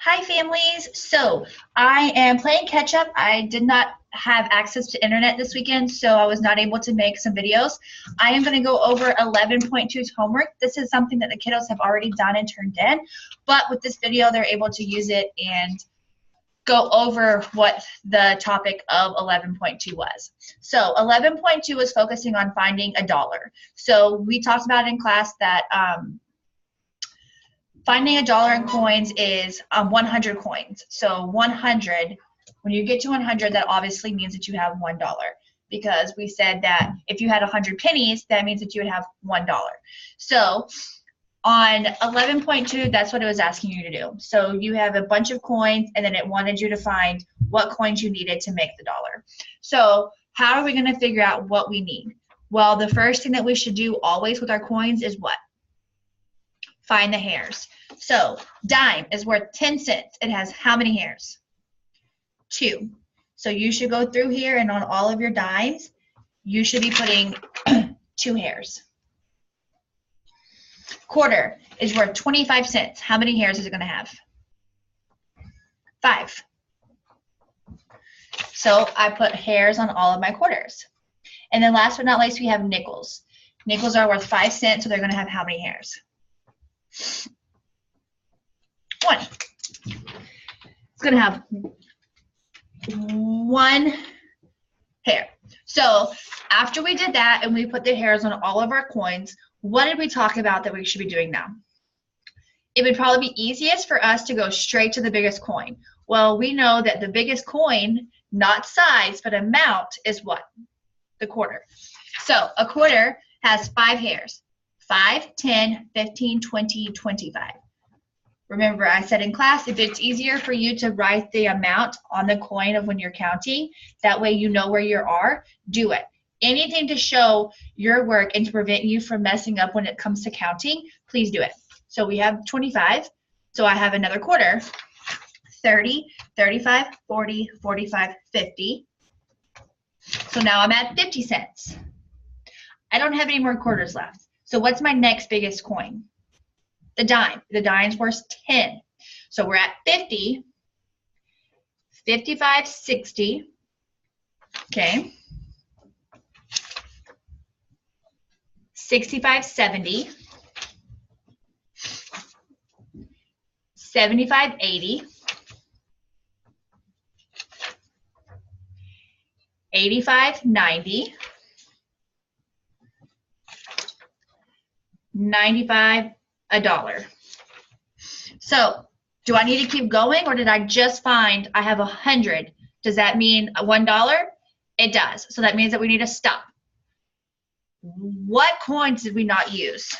Hi families. So I am playing catch up. I did not have access to internet this weekend, so I was not able to make some videos. I am going to go over 11.2's homework. This is something that the kiddos have already done and turned in, but with this video they're able to use it and go over what the topic of 11.2 was. So 11.2 was focusing on finding a dollar. So we talked about in class that finding a dollar in coins is 100 coins. So 100, when you get to 100, that obviously means that you have $1, because we said that if you had 100 pennies, that means that you would have $1. So on 11.2, that's what it was asking you to do. So you have a bunch of coins, and then it wanted you to find what coins you needed to make the dollar. So how are we going to figure out what we need? Well, the first thing that we should do always with our coins is what? Find the hairs. So dime is worth 10 cents. It has how many hairs? 2. So you should go through here, and on all of your dimes, you should be putting 2 hairs. Quarter is worth 25 cents. How many hairs is it going to have? 5. So I put hairs on all of my quarters. And then last but not least, we have nickels. Nickels are worth 5 cents, so they're going to have how many hairs? 1. It's going to have 1 hair. So after we did that and we put the hairs on all of our coins, what did we talk about that we should be doing now? It would probably be easiest for us to go straight to the biggest coin. Well, we know that the biggest coin, not size, but amount, is what? The quarter. So a quarter has 5 hairs. 5, 10, 15, 20, 25. Remember, I said in class, if it's easier for you to write the amount on the coin of when you're counting, that way you know where you are, do it. Anything to show your work and to prevent you from messing up when it comes to counting, please do it. So we have 25, so I have another quarter. 30, 35, 40, 45, 50. So now I'm at 50 cents. I don't have any more quarters left. So what's my next biggest coin? The dime. The dime's worth 10. So we're at 50, 55, 60. Okay. 65, 70. 75, 80. 85, 90. 95, $1. So do I need to keep going, or did I just find I have 100? Does that mean $1? It does. So that means that we need to stop. What coins did we not use?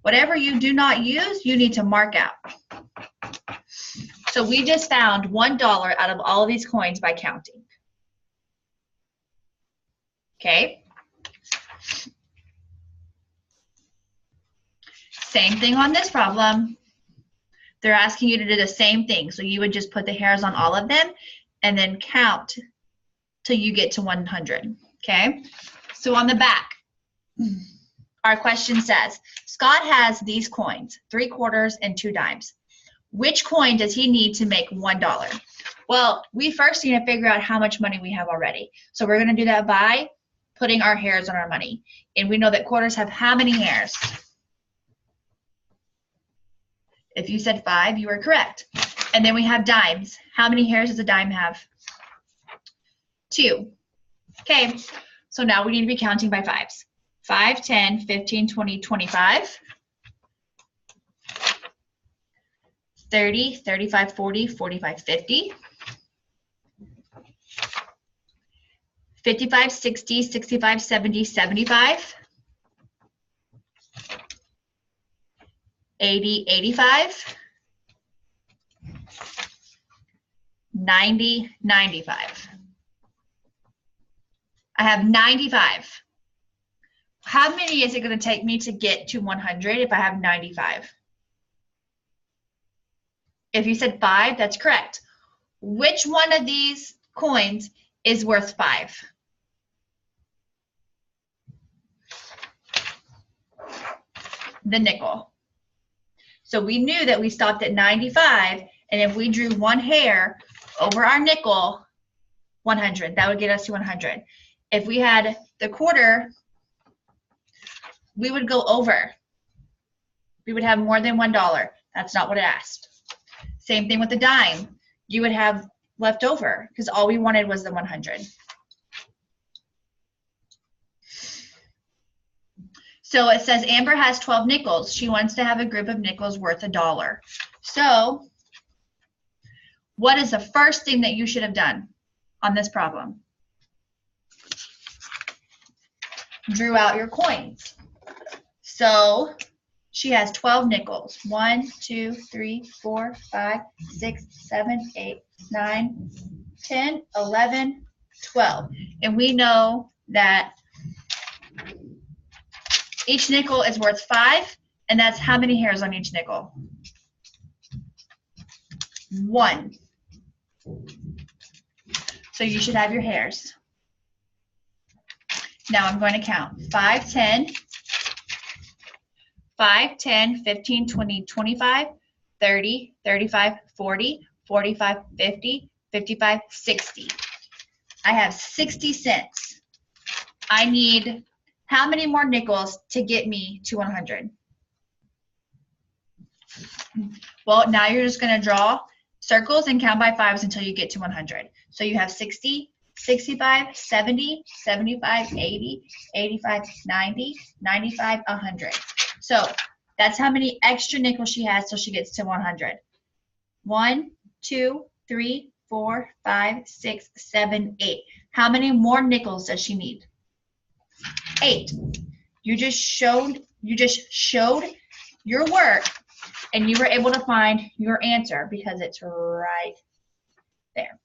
Whatever you do not use, you need to mark out. So we just found $1 out of all of these coins by counting. Okay. Same thing on this problem. They're asking you to do the same thing. So you would just put the hairs on all of them and then count till you get to 100. Okay. So on the back, our question says, Scott has these coins, 3 quarters and 2 dimes. Which coin does he need to make $1? Well, we first need to figure out how much money we have already. So we're going to do that by putting our hairs on our money. And we know that quarters have how many hairs? If you said 5, you were correct. And then we have dimes. How many hairs does a dime have? 2. Okay, so now we need to be counting by 5s. 5, 10, 15, 20, 25. 30, 35, 40, 45, 50. 55, 60, 65, 70, 75. 80, 85. 90, 95. I have 95. How many is it going to take me to get to 100 if I have 95? If you said 5, that's correct. Which one of these coins is worth 5? The nickel. So we knew that we stopped at 95 And if we drew one hair over our nickel, 100, that would get us to 100. If we had the quarter, we would go over. We would have more than $1. That's not what it asked. Same thing with the dime. You would have left over because all we wanted was the 100. So it says Amber has 12 nickels. She wants to have a group of nickels worth $1. So what is the first thing that you should have done on this problem? Drew out your coins. So she has 12 nickels. 1, 2, 3, 4, 5, 6, 7, 8, 9, 10, 11, 12. And we know that each nickel is worth 5, and that's how many hairs on each nickel? 1. So you should have your hairs. Now I'm going to count 5, 10, 5, 10, 15, 20, 25, 30, 35, 40, 45, 50, 55, 60. I have 60 cents. I need how many more nickels to get me to 100? Well, now you're just going to draw circles and count by 5s until you get to 100. So you have 60, 65, 70, 75, 80, 85, 90, 95, 100. So that's how many extra nickels she has till she gets to 100. 1, 2, 3, 4, 5, 6, 7, 8. How many more nickels does she need? 8. You just showed your work, and you were able to find your answer because it's right there.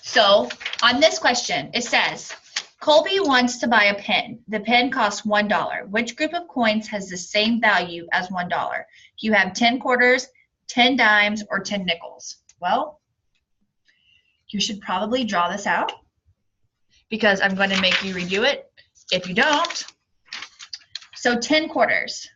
So on this question, it says, Colby wants to buy a pen. The pen costs $1. Which group of coins has the same value as $1? You have 10 quarters, 10 dimes, or 10 nickels. Well, you should probably draw this out because I'm going to make you redo it if you don't. So 10 quarters.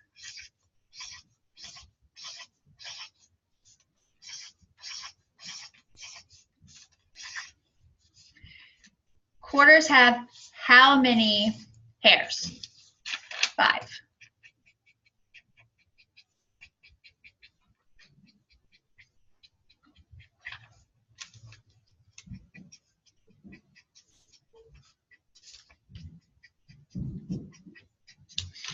Quarters have how many hairs? 5.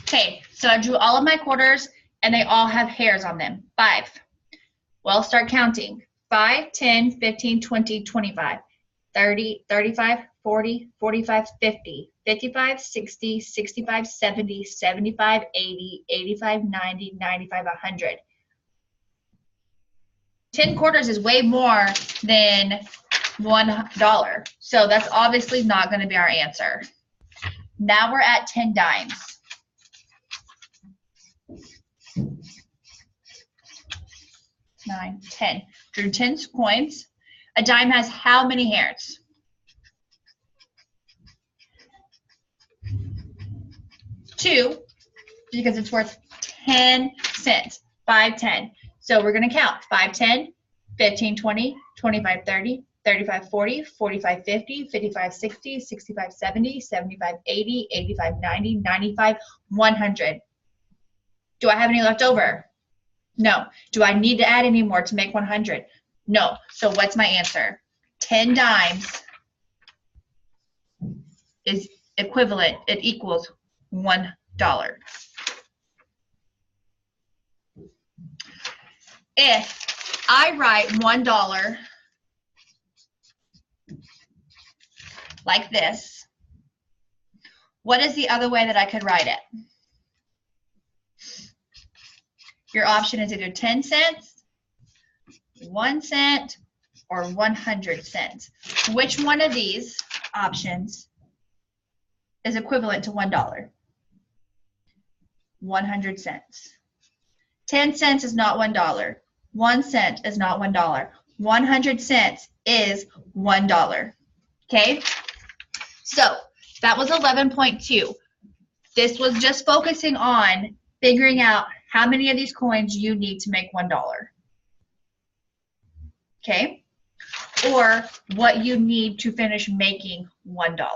Okay, so I drew all of my quarters and they all have hairs on them. 5. Well, start counting. 5, 10, 15, 20, 25, 30, 35, 40, 45, 50, 55, 60, 65, 70, 75, 80, 85, 90, 95, 100. 10 quarters is way more than $1. So that's obviously not going to be our answer. Now we're at 10 dimes. Nine, 10. Drew 10 coins. A dime has how many hairs? 2, because it's worth 10 cents. 5, 10. So we're going to count. 5, 10, 15, 20, 25, 30, 35, 40, 45, 50, 55, 60, 65, 70, 75, 80, 85, 90, 95, 100. Do I have any left over? No. Do I need to add any more to make 100? No. So what's my answer? 10 dimes is equivalent. It equals $1. If I write $1 like this, what is the other way that I could write it? Your option is either 10 cents, 1 cent, or 100 cents. Which one of these options is equivalent to $1? 100 cents. 10 cents is not $1. 1 cent is not $1. 100 cents is $1. Okay? So that was 11.2. This was just focusing on figuring out how many of these coins you need to make $1. Okay? Or what you need to finish making $1.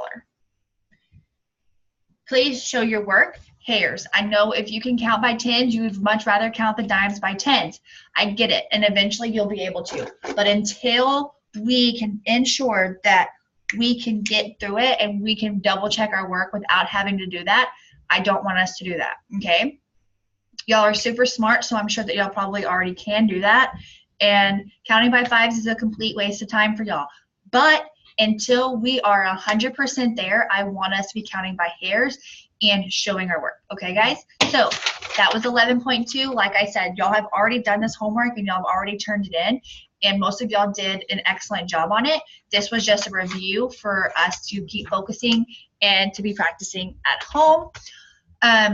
Please show your work. Hairs. I know if you can count by tens, you would much rather count the dimes by tens. I get it, and eventually you'll be able to. But until we can ensure that we can get through it and we can double check our work without having to do that, I don't want us to do that, okay? Y'all are super smart, so I'm sure that y'all probably already can do that. And counting by fives is a complete waste of time for y'all. But until we are 100% there, I want us to be counting by hairs and showing our work. Okay, guys? So that was 11.2. Like I said, y'all have already done this homework and y'all have already turned it in. And most of y'all did an excellent job on it. This was just a review for us to keep focusing and to be practicing at home.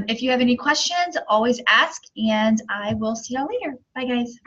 If you have any questions, always ask, and I will see y'all later. Bye, guys.